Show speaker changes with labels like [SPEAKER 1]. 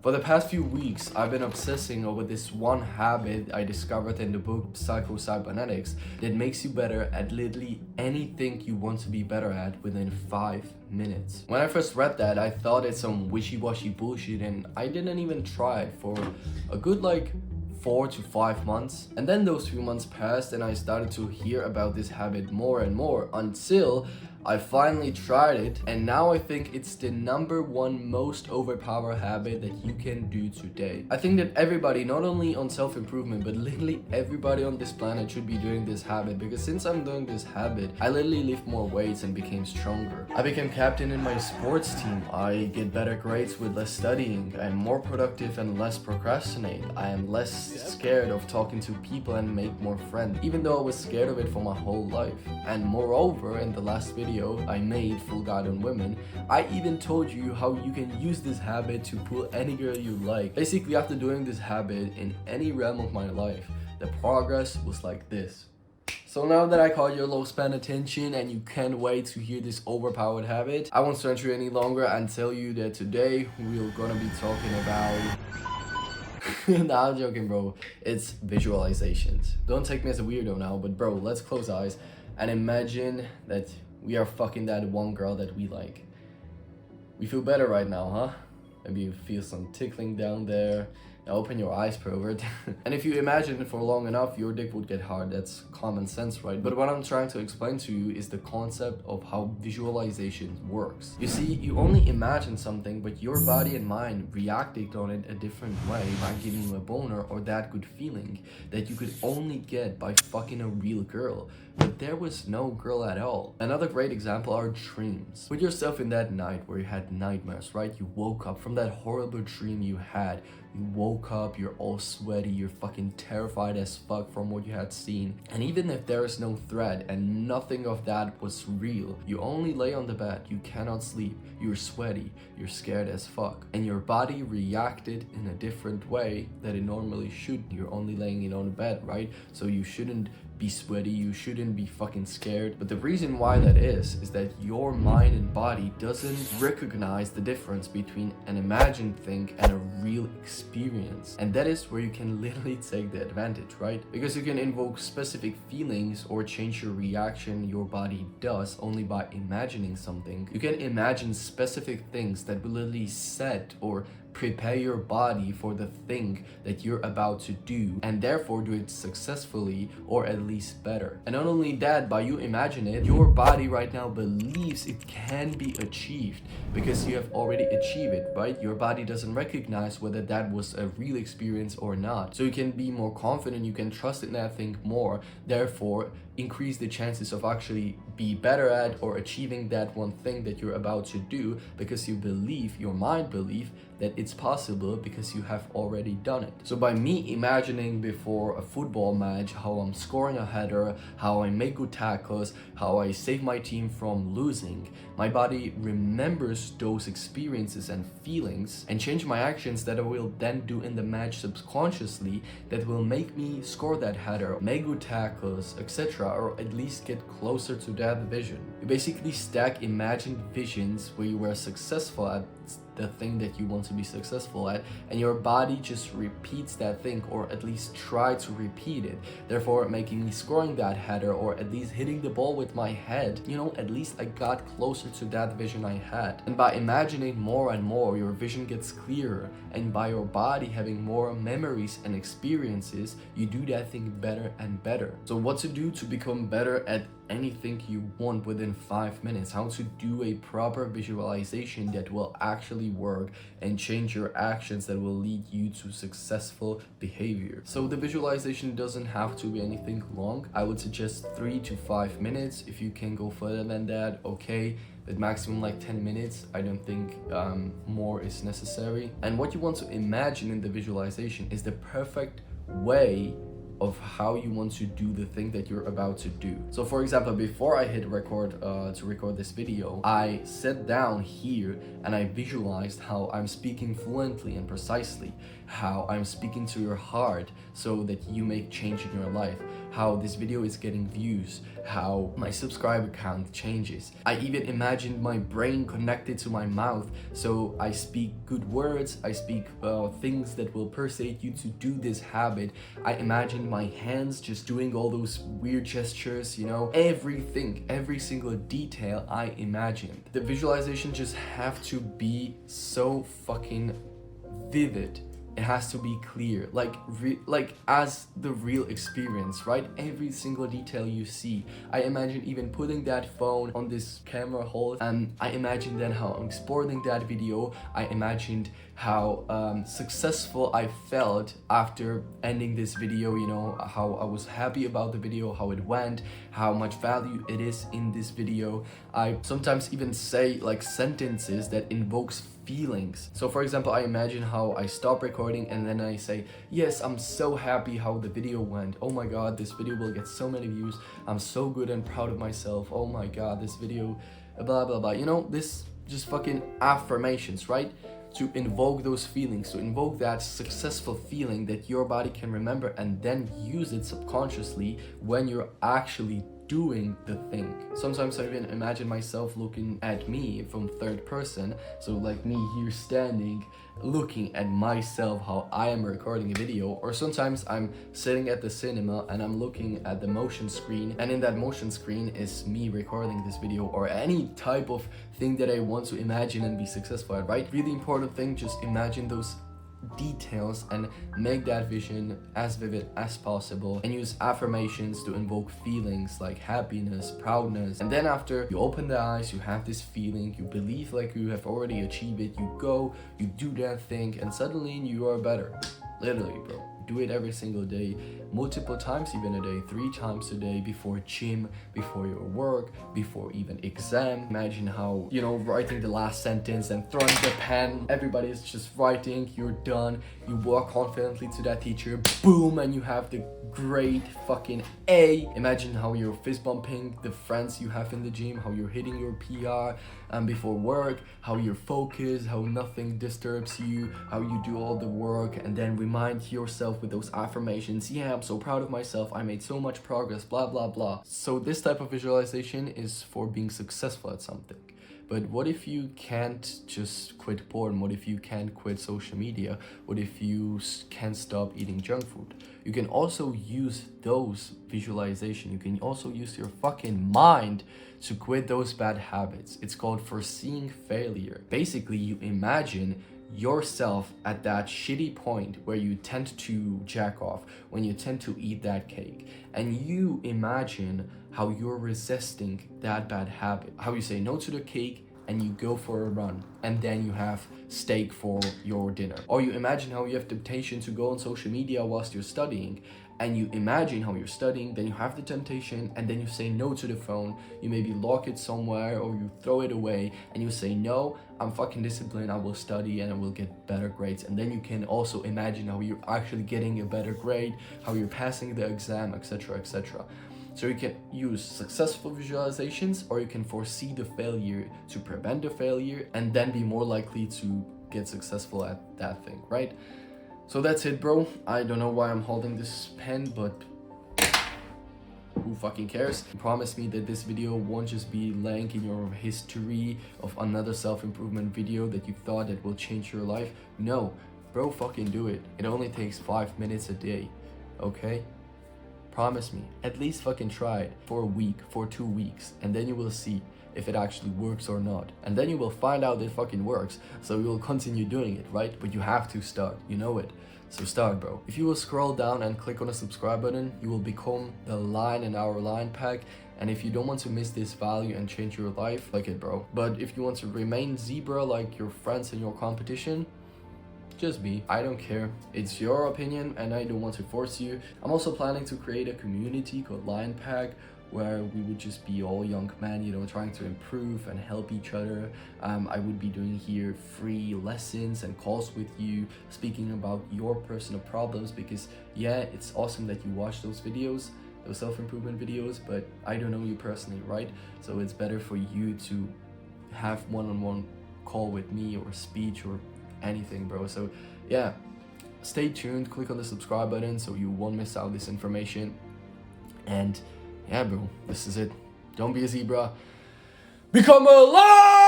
[SPEAKER 1] For the past few weeks, I've been obsessing over this one habit I discovered in the book Psycho-Cybernetics that makes you better at literally anything you want to be better at within 5 minutes. When I first read that, I thought it's some wishy-washy bullshit and I didn't even try it for a good 4 to 5 months. And then those few months passed and I started to hear about this habit more and more until I finally tried it, and now I think it's the #1 most overpowered habit that you can do today. I think that everybody, not only on self-improvement, but literally everybody on this planet should be doing this habit, because since I'm doing this habit, I literally lift more weights and became stronger. I became captain in my sports team. I get better grades with less studying. I'm more productive and less procrastinate. I am less scared of talking to people and make more friends, even though I was scared of it for my whole life. And moreover, in the last video I made, Full Guide on Women, I even told you how you can use this habit to pull any girl you like. Basically, after doing this habit in any realm of my life, the progress was like this. So now that I caught your low span attention and you can't wait to hear this overpowered habit, I won't stretch you any longer and tell you that today we're gonna be talking about nah, I'm joking, bro. It's visualizations. Don't take me as a weirdo now, but bro, let's close eyes and imagine that we are fucking that one girl that we like. We feel better right now, huh? Maybe you feel some tickling down there. Now open your eyes, pervert. And if you imagine it for long enough, your dick would get hard. That's common sense, right? But what I'm trying to explain to you is the concept of how visualization works. You see, you only imagine something, but your body and mind reacted on it a different way by giving you a boner or that good feeling that you could only get by fucking a real girl. But there was no girl at all. Another great example are dreams. Put yourself in that night where you had nightmares, right? You woke up from that horrible dream you had. You woke up, you're all sweaty, you're fucking terrified as fuck from what you had seen. And even if there is no threat and nothing of that was real, you only lay on the bed, you cannot sleep, you're sweaty, you're scared as fuck. And your body reacted in a different way that it normally should. You're only laying it on the bed, right? So you shouldn't be sweaty, you shouldn't be fucking scared. But the reason why that is that your mind and body doesn't recognize the difference between an imagined thing and a real experience. And that is where you can literally take the advantage, right? Because you can invoke specific feelings or change your reaction your body does only by imagining something. You can imagine specific things that will literally set or prepare your body for the thing that you're about to do, and therefore do it successfully or at least better. And not only that, by you imagine it, your body right now believes it can be achieved because you have already achieved it, right? Your body doesn't recognize whether that was a real experience or not. So you can be more confident, you can trust in that thing more, therefore increase the chances of actually be better at or achieving that one thing that you're about to do, because you believe, your mind believe that it's possible because you have already done it. So by me imagining before a football match how I'm scoring a header, how I make good tackles, how I save my team from losing, my body remembers those experiences and feelings and change my actions that I will then do in the match subconsciously that will make me score that header, make good tackles, etc., or at least get closer to that vision. You basically stack imagined visions where you were successful at the thing that you want to be successful at, and your body just repeats that thing, or at least try to repeat it, therefore making me scoring that header or at least hitting the ball with my head. You know, at least I got closer to that vision I had. And by imagining more and more, your vision gets clearer, and by your body having more memories and experiences, you do that thing better and better. So what to do to become better at anything you want within 5 minutes, how to do a proper visualization that will actually work and change your actions that will lead you to successful behavior. So the visualization doesn't have to be anything long. I would suggest 3 to 5 minutes. If you can go further than that, okay, but maximum 10 minutes. I don't think more is necessary. And what you want to imagine in the visualization is the perfect way of how you want to do the thing that you're about to do. So for example, before I hit record to record this video, I sat down here and I visualized how I'm speaking fluently and precisely, how I'm speaking to your heart so that you make change in your life, how this video is getting views, how my subscriber count changes. I even imagined my brain connected to my mouth, so I speak good words, I speak things that will persuade you to do this habit. I imagined my hands just doing all those weird gestures, you know, everything, every single detail I imagined. The visualization just have to be so fucking vivid. It has to be clear, like as the real experience, right? Every single detail you see. I imagine even putting that phone on this camera hold, and I imagined then how I'm exporting that video. I imagined how successful I felt after ending this video, you know, how I was happy about the video, how it went, how much value it is in this video. I sometimes even say like sentences that invokes feelings. So for example, I imagine how I stop recording and then I say, yes, I'm so happy how the video went. Oh my god, this video will get so many views. I'm so good and proud of myself. Oh my god, this video, blah blah blah. You know, this just fucking affirmations, right? To invoke those feelings, to invoke that successful feeling that your body can remember, and then use it subconsciously when you're actually doing the thing. Sometimes I even imagine myself looking at me from third person, so like me here standing looking at myself how I am recording a video. Or sometimes I'm sitting at the cinema and I'm looking at the motion screen, and in that motion screen is me recording this video, or any type of thing that I want to imagine and be successful at, right? Really important thing, just imagine those details and make that vision as vivid as possible, and use affirmations to invoke feelings like happiness, proudness. And then after you open the eyes, you have this feeling, you believe like you have already achieved it, you go, you do that thing, and suddenly you are better. Literally, bro. Do it every single day, multiple times even a day, 3 times a day, before gym, before your work, before even exam. Imagine how, you know, writing the last sentence and throwing the pen, everybody is just writing, you're done, you walk confidently to that teacher, boom, and you have the great fucking A. Imagine how you're fist bumping the friends you have in the gym, how you're hitting your PR before work, how you're focused, how nothing disturbs you, how you do all the work, and then remind yourself with those affirmations, yeah, I'm so proud of myself, I made so much progress, blah blah blah. So this type of visualization is for being successful at something. But what if you can't just quit porn? What if you can't quit social media? What if you can't stop eating junk food? You can also use those visualization. You can also use your fucking mind to quit those bad habits. It's called foreseeing failure. Basically, you imagine yourself at that shitty point where you tend to jack off, when you tend to eat that cake, and you imagine how you're resisting that bad habit, how you say no to the cake and you go for a run, and then you have steak for your dinner. Or you imagine how you have temptation to go on social media whilst you're studying, and you imagine how you're studying, then you have the temptation, and then you say no to the phone. You maybe lock it somewhere or you throw it away, and you say, no, I'm fucking disciplined, I will study and I will get better grades. And then you can also imagine how you're actually getting a better grade, how you're passing the exam, etc, etc. So you can use successful visualizations, or you can foresee the failure to prevent the failure and then be more likely to get successful at that thing, right? So that's it, bro. I don't know why I'm holding this pen, but who fucking cares? Promise me that this video won't just be laying in your history of another self-improvement video that you thought that will change your life. No, bro, fucking do it. It only takes 5 minutes a day, okay? Promise me, at least fucking try it for a week, for 2 weeks, and then you will see if it actually works or not. And then you will find out it fucking works, so you will continue doing it, right? But you have to start, you know it. So start, bro. If you will scroll down and click on the subscribe button, you will become the line in our line pack. And if you don't want to miss this value and change your life, like it, bro. But if you want to remain zebra like your friends in your competition, just be. I don't care. It's your opinion and I don't want to force you. I'm also planning to create a community called Line Pack where we would just be all young men, you know, trying to improve and help each other. I would be doing here free lessons and calls with you, speaking about your personal problems, because yeah, it's awesome that you watch those videos, those self-improvement videos, but I don't know you personally, right? So it's better for you to have one-on-one call with me, or speech, or anything, bro. So yeah, stay tuned, click on the subscribe button so you won't miss out this information. And yeah, bro, this is it. Don't be a zebra, become a lion!